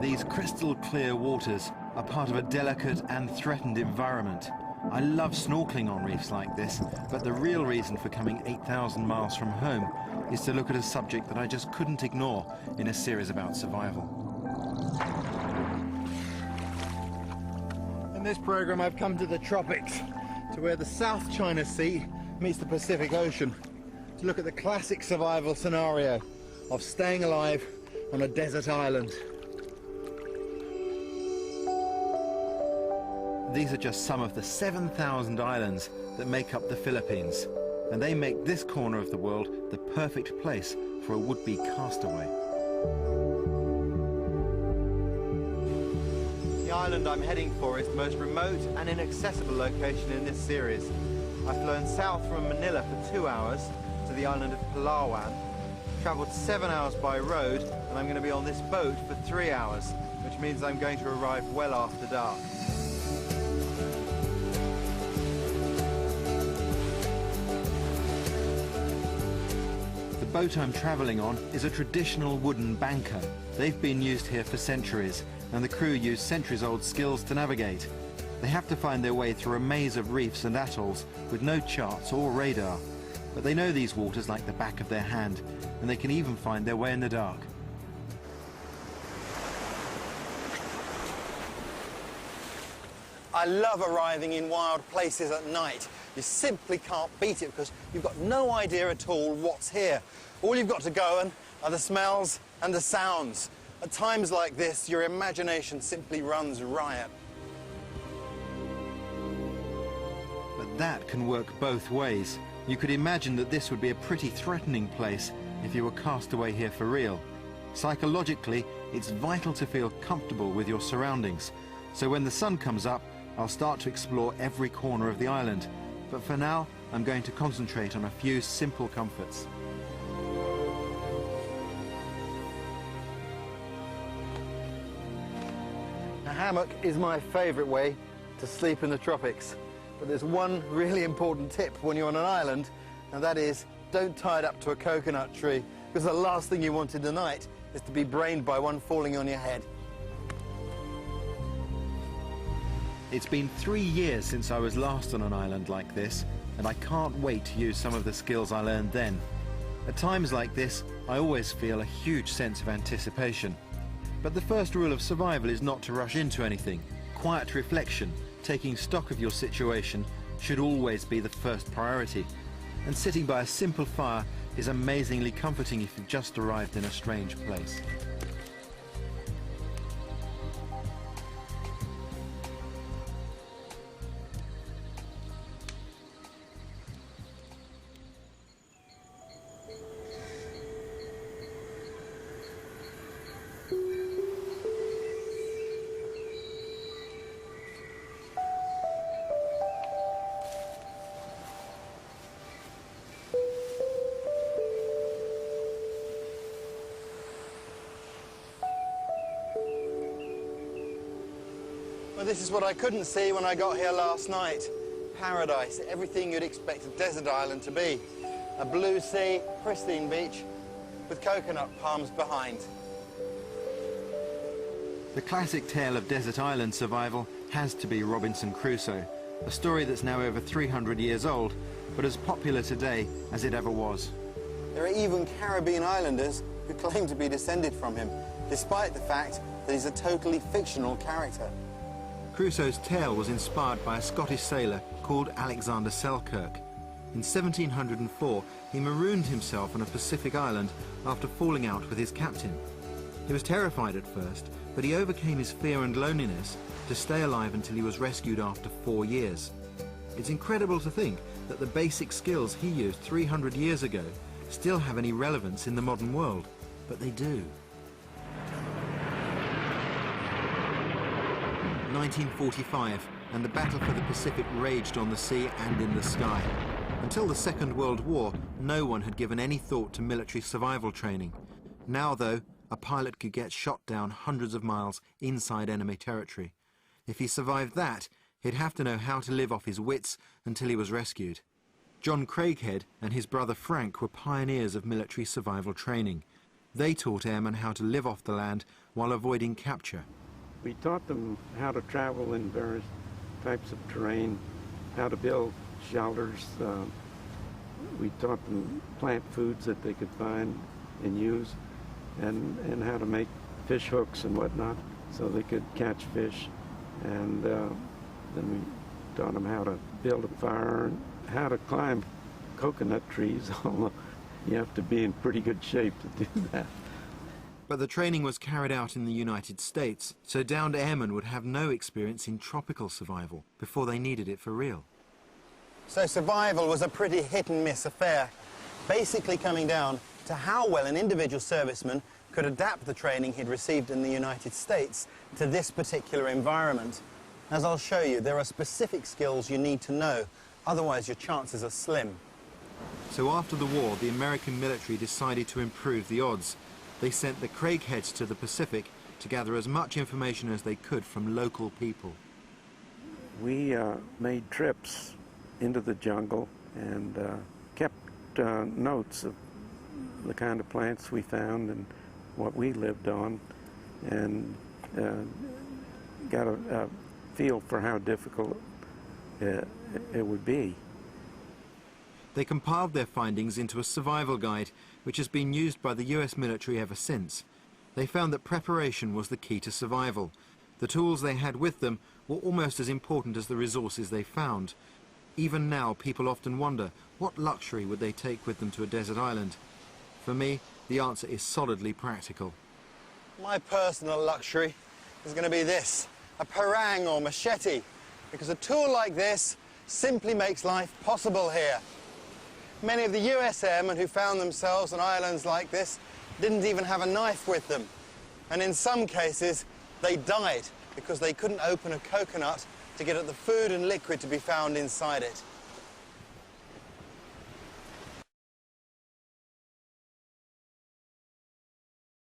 These crystal clear waters are part of a delicate and threatened environment. I love snorkeling on reefs like this, but the real reason for coming 8,000 miles from home is to look at a subject that I just couldn't ignore in a series about survival. In this program I've come to the tropics, to where the South China Sea meets the Pacific Ocean, to look at the classic survival scenario of staying alive on a desert island. These are just some of the 7,000 islands that make up the Philippines, and they make this corner of the world the perfect place for a would-be castaway. The island I'm heading for is the most remote and inaccessible location in this series. I've flown south from Manila for 2 hours to the island of Palawan, travelled 7 hours by road, and I'm going to be on this boat for 3 hours, which means I'm going to arrive well after dark. The boat I'm travelling on is a traditional wooden banker. They've been used here for centuries, and the crew use centuries-old skills to navigate. They have to find their way through a maze of reefs and atolls with no charts or radar. But they know these waters like the back of their hand, and they can even find their way in the dark. I love arriving in wild places at night. You simply can't beat it because you've got no idea at all what's here. All you've got to go on are the smells and the sounds. At times like this, your imagination simply runs riot. But that can work both ways. You could imagine that this would be a pretty threatening place if you were cast away here for real. Psychologically, it's vital to feel comfortable with your surroundings. So when the sun comes up, I'll start to explore every corner of the island. But for now, I'm going to concentrate on a few simple comforts. A hammock is my favourite way to sleep in the tropics. But there's one really important tip when you're on an island, and that is don't tie it up to a coconut tree, because the last thing you want in the night is to be brained by one falling on your head. It's been 3 years since I was last on an island like this, and I can't wait to use some of the skills I learned then. At times like this, I always feel a huge sense of anticipation. But the first rule of survival is not to rush into anything. Quiet reflection, taking stock of your situation, should always be the first priority. And sitting by a simple fire is amazingly comforting if you've just arrived in a strange place. Well, this is what I couldn't see when I got here last night. Paradise, everything you'd expect a desert island to be. A blue sea, pristine beach, with coconut palms behind. The classic tale of desert island survival has to be Robinson Crusoe, a story that's now over 300 years old, but as popular today as it ever was. There are even Caribbean islanders who claim to be descended from him, despite the fact that he's a totally fictional character. Crusoe's tale was inspired by a Scottish sailor called Alexander Selkirk. In 1704, he marooned himself on a Pacific island after falling out with his captain. He was terrified at first, but he overcame his fear and loneliness to stay alive until he was rescued after 4 years. It's incredible to think that the basic skills he used 300 years ago still have any relevance in the modern world, but they do. 1945, and the battle for the Pacific raged on the sea and in the sky. Until the Second World War, no one had given any thought to military survival training. Now, though, a pilot could get shot down hundreds of miles inside enemy territory. If he survived that, he'd have to know how to live off his wits until he was rescued. John Craighead and his brother Frank were pioneers of military survival training. They taught airmen how to live off the land while avoiding capture. We taught them how to travel in various types of terrain, how to build shelters. We taught them plant foods that they could find and use, and how to make fish hooks and whatnot so they could catch fish. And then we taught them how to build a fire and how to climb coconut trees, although you have to be in pretty good shape to do that. But the training was carried out in the United States, so downed airmen would have no experience in tropical survival before they needed it for real. So survival was a pretty hit-and-miss affair, basically coming down to how well an individual serviceman could adapt the training he'd received in the United States to this particular environment. As I'll show you, there are specific skills you need to know, otherwise your chances are slim. So after the war, the American military decided to improve the odds. They sent the Craigheads to the Pacific to gather as much information as they could from local people. We made trips into the jungle and kept notes of the kind of plants we found and what we lived on, and got a feel for how difficult it would be. They compiled their findings into a survival guide, which has been used by the US military ever since. They found that preparation was the key to survival. The tools they had with them were almost as important as the resources they found. Even now, people often wonder, what luxury would they take with them to a desert island? For me, the answer is solidly practical. My personal luxury is going to be this, a parang or machete, because a tool like this simply makes life possible here. Many of the US airmen who found themselves on islands like this didn't even have a knife with them. And in some cases, they died because they couldn't open a coconut to get at the food and liquid to be found inside it.